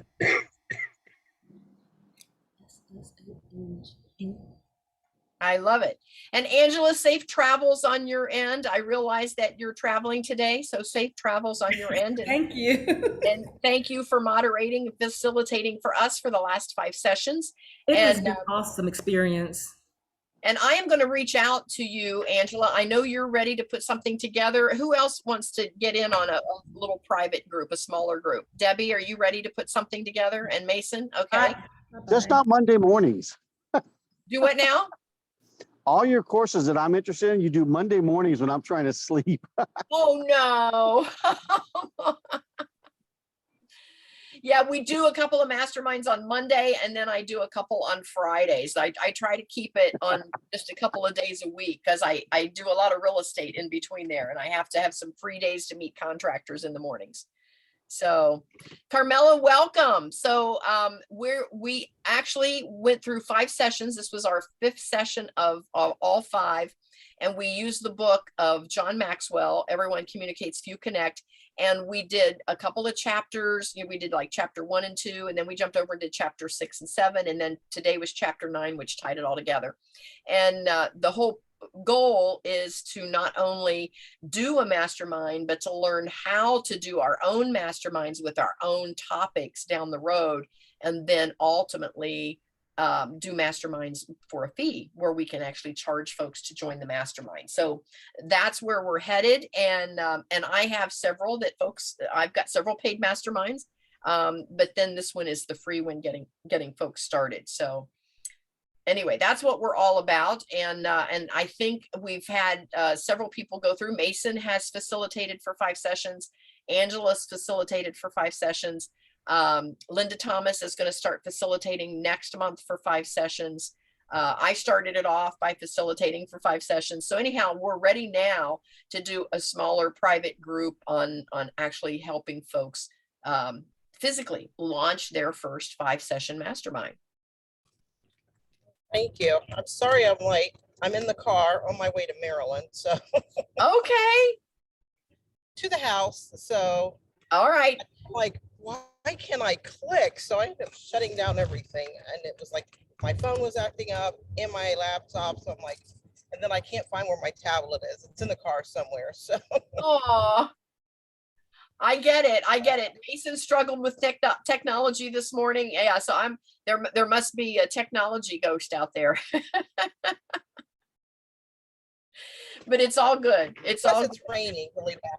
I love it. And Angela, safe travels on your end. I realize that you're traveling today, so safe travels on your end. Thank you. And thank you for moderating and facilitating for us for the last 5 sessions. It has And been an awesome experience. and I am going to reach out to you, Angela. I know you're ready to put something together. Who else wants to get in on a little private group, a smaller group? Debbie, are you ready to put something together? And Mason, okay. Just not Monday mornings. Do what now? All your courses that I'm interested in, you do Monday mornings when I'm trying to sleep. Oh no. Yeah, we do a couple of masterminds on Monday, and then I do a couple on Fridays. I try to keep it on just a couple of days a week because I do a lot of real estate in between there, and I have to have some free days to meet contractors in the mornings. So Carmela, welcome. So we actually went through 5 sessions. This was our 5th session of all 5. And we used the book of John Maxwell, Everyone Communicates, Few Connect. And we did a couple of chapters. We did like chapter 1 and 2, and then we jumped over and did chapter 6 and 7. And then today was chapter 9, which tied it all together. And the whole goal is to not only do a mastermind, but to learn how to do our own masterminds with our own topics down the road. And then ultimately do masterminds for a fee where we can actually charge folks to join the mastermind. So that's where we're headed. And I have several I've got several paid masterminds. But then this one is the free one, getting folks started. So anyway, that's what we're all about. And I think we've had several people go through. Mason has facilitated for 5 sessions. Angela's facilitated for 5 sessions. Linda Thomas is going to start facilitating next month for 5 sessions. I started it off by facilitating for 5 sessions. So anyhow, we're ready now to do a smaller private group on actually helping folks physically launch their first 5-session mastermind. Thank you. I'm sorry I'm late. I'm in the car on my way to Maryland, so Okay. to the house. So All right. like, why can't I click? So I ended up shutting down everything, and it was like my phone was acting up in my laptop. So I'm like, and then I can't find where my tablet is. It's in the car somewhere. So Oh, I get it. I get it. Mason struggled with technology this morning. Yeah, so there must be a technology ghost out there. But it's all good. It's plus all it's raining really bad.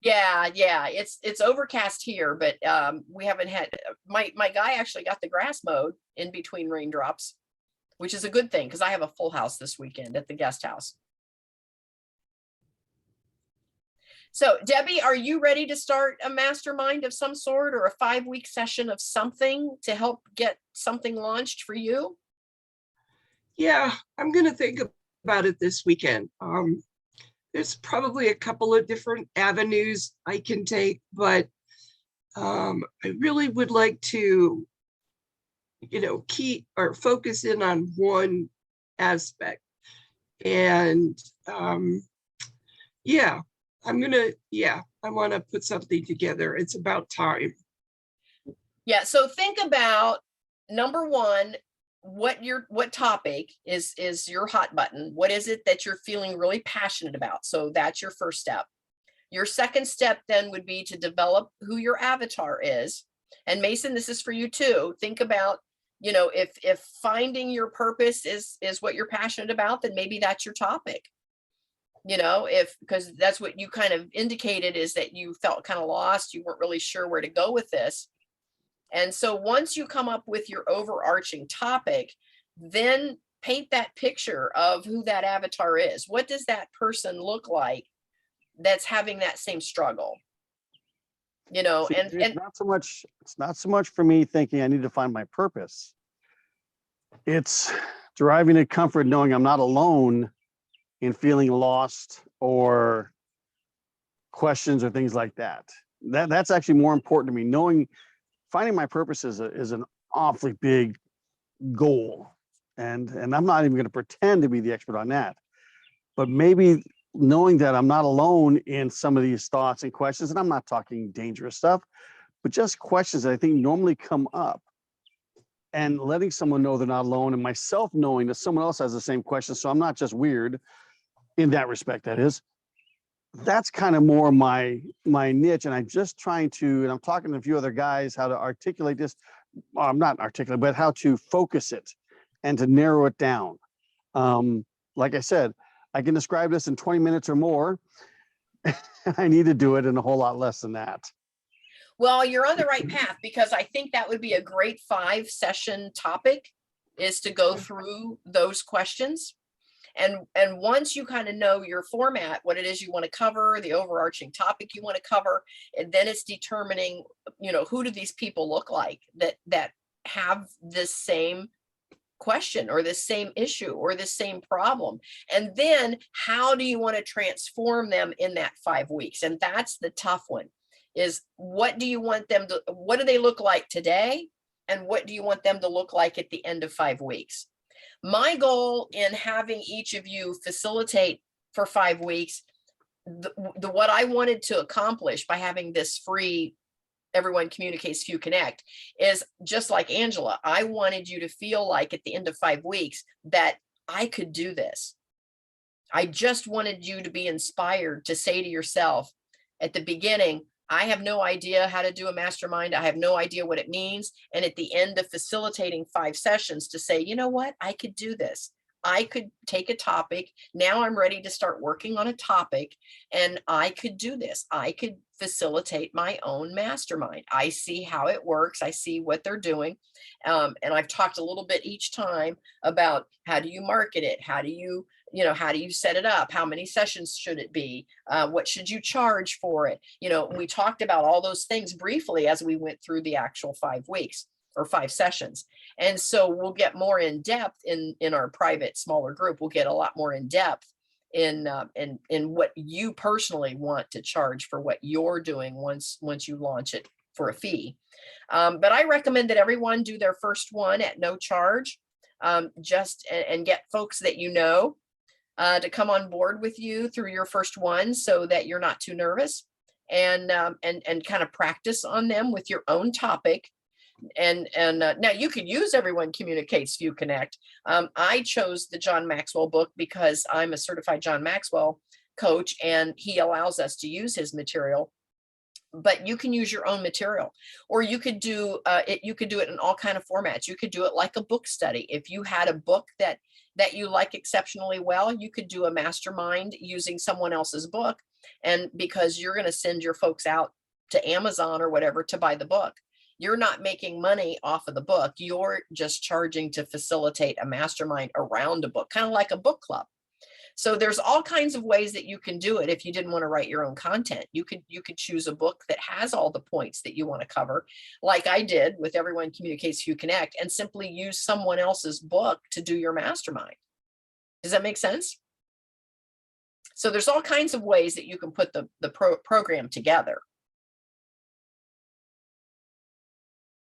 yeah. It's overcast here, but we haven't had my guy actually got the grass mowed in between raindrops, which is a good thing because I have a full house this weekend at the guest house. So Debbie, are you ready to start a mastermind of some sort or a 5-week session of something to help get something launched for you? Yeah, I'm going to think about it this weekend. There's probably a couple of different avenues I can take, but I really would like to, keep or focus in on one aspect. And yeah, I want to put something together. It's about time. Yeah, so think about number 1, what topic is your hot button? What is it that you're feeling really passionate about? So that's your first step. Your second step then would be to develop who your avatar is. And Mason, this is for you too. Think about, if finding your purpose is what you're passionate about, then maybe that's your topic. because that's what you kind of indicated, is that you felt kind of lost. You weren't really sure where to go with this. And so once you come up with your overarching topic, then paint that picture of who that avatar is. What does that person look like that's having that same struggle? See, and it's not so much for me thinking I need to find my purpose. It's deriving a comfort knowing I'm not alone in feeling lost or questions or things like that. That's actually more important to me. Knowing finding my purpose is an awfully big goal. And I'm not even going to pretend to be the expert on that. But maybe knowing that I'm not alone in some of these thoughts and questions, and I'm not talking dangerous stuff, but just questions that I think normally come up, and letting someone know they're not alone, and myself knowing that someone else has the same question. So I'm not just weird in that respect, that is. That's kind of more my niche. And I'm just trying to, and I'm talking to a few other guys, how to articulate this. I'm not articulate, but how to focus it and to narrow it down. Like I said, I can describe this in 20 minutes or more. I need to do it in a whole lot less than that. Well, you're on the right path, because I think that would be a great 5-session topic, is to go through those questions. And once you kind of know your format, what it is you want to cover, the overarching topic you want to cover, and then it's determining, who do these people look like that have this same question or this same issue or this same problem. And then how do you want to transform them in that 5 weeks? And that's the tough one, is what do they look like today? And what do you want them to look like at the end of 5 weeks? My goal in having each of you facilitate for 5 weeks, what I wanted to accomplish by having this free Everyone Communicates, Few Connect, is just like Angela. I wanted you to feel like at the end of 5 weeks that I could do this. I just wanted you to be inspired to say to yourself at the beginning, I have no idea how to do a mastermind. I have no idea what it means. And at the end of facilitating 5 sessions, to say, you know what, I could do this. I could take a topic. Now I'm ready to start working on a topic, and I could do this. I could facilitate my own mastermind. I see how it works. I see what they're doing. And I've talked a little bit each time about how do you market it? How do you set it up? How many sessions should it be? What should you charge for it? We talked about all those things briefly as we went through the actual 5 weeks or 5 sessions. And so we'll get more in depth in our private smaller group. We'll get a lot more in depth in what you personally want to charge for what you're doing once you launch it for a fee. But I recommend that everyone do their first one at no charge, and get folks that to come on board with you through your first one, so that you're not too nervous, and kind of practice on them with your own topic. And now you can use Everyone Communicates, Few Connect. I chose the John Maxwell book because I'm a certified John Maxwell coach, and he allows us to use his material. But you can use your own material, or you could do it. You could do it in all kind of formats. You could do it like a book study. If you had a book that you like exceptionally well, you could do a mastermind using someone else's book. And because you're going to send your folks out to Amazon or whatever to buy the book, you're not making money off of the book. You're just charging to facilitate a mastermind around a book, kind of like a book club. So there's all kinds of ways that you can do it. If you didn't want to write your own content, you could choose a book that has all the points that you want to cover, like I did with Everyone Communicates, Few Connect, and simply use someone else's book to do your mastermind. Does that make sense? So there's all kinds of ways that you can put the program together.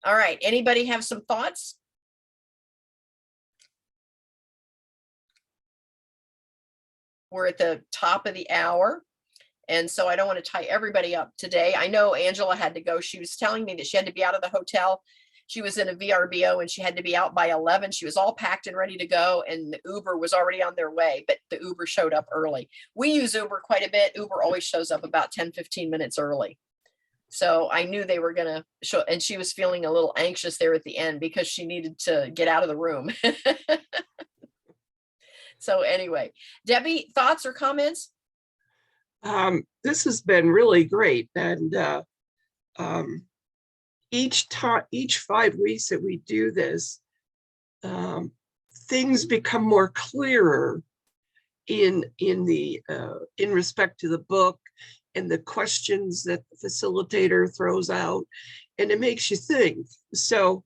All right, anybody have some thoughts? We're at the top of the hour, and so I don't want to tie everybody up today. I know Angela had to go. She was telling me that she had to be out of the hotel. She was in a VRBO and she had to be out by 11. She was all packed and ready to go, and the Uber was already on their way, but the Uber showed up early. We use Uber quite a bit. Uber always shows up about 10-15 minutes early. So I knew they were going to show, and she was feeling a little anxious there at the end because she needed to get out of the room. So anyway, Debbie, thoughts or comments? This has been really great. And each 5 weeks that we do this, things become more clearer in respect to the book and the questions that the facilitator throws out, and it makes you think. So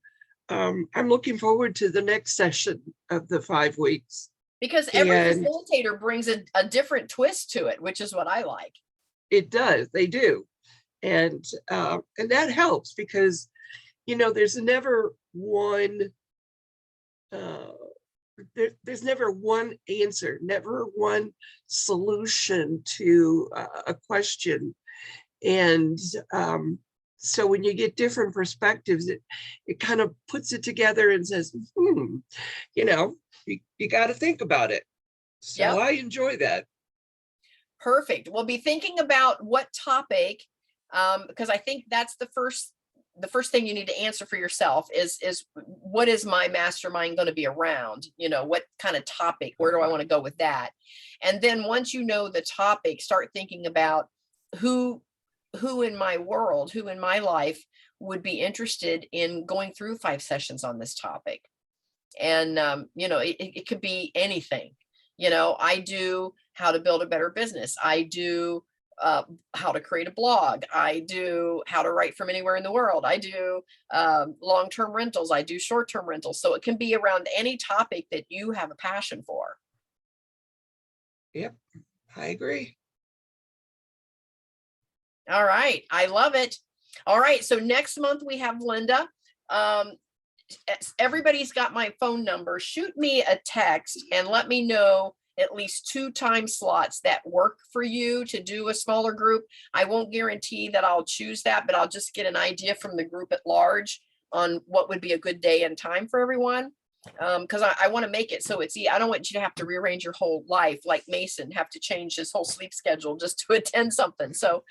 I'm looking forward to the next session of the 5 weeks. Because every And facilitator brings a different twist to it, which is what I like. it does, they do. And that helps because, there's never one, there's never one answer, never one solution to a question. And so when you get different perspectives, it kind of puts it together and says, you got to think about it. So Yep. I enjoy that. Perfect. We'll be thinking about what topic, because I think that's the first thing you need to answer for yourself is what is my mastermind going to be around? What kind of topic? Where do I want to go with that? And then once you know the topic, start thinking about who in my world, who in my life would be interested in going through 5 sessions on this topic. And, it could be anything. I do how to build a better business. I do how to create a blog. I do how to write from anywhere in the world. I do long-term rentals. I do short-term rentals. So it can be around any topic that you have a passion for. Yep, I agree. All right. I love it. All right. So next month we have Linda. Everybody's got my phone number. Shoot me a text and let me know at least 2 time slots that work for you to do a smaller group. I won't guarantee that I'll choose that, but I'll just get an idea from the group at large on what would be a good day and time for everyone. Because I want to make it so it's easy. I don't want you to have to rearrange your whole life like Mason, have to change his whole sleep schedule just to attend something. So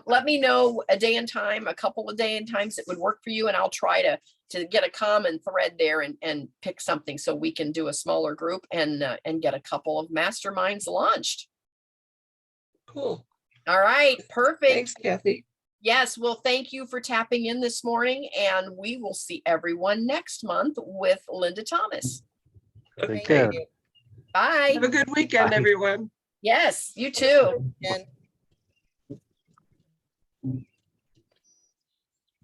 let me know a day and time, a couple of day and times that would work for you, and I'll try to get a common thread there and pick something so we can do a smaller group and get a couple of masterminds launched. Cool. All right, perfect. Thanks, Kathy. Yes, well, thank you for tapping in this morning, and we will see everyone next month with Linda Thomas. Take Thank care. you. Bye. Have a good weekend, Bye. everyone. Yes, you too. And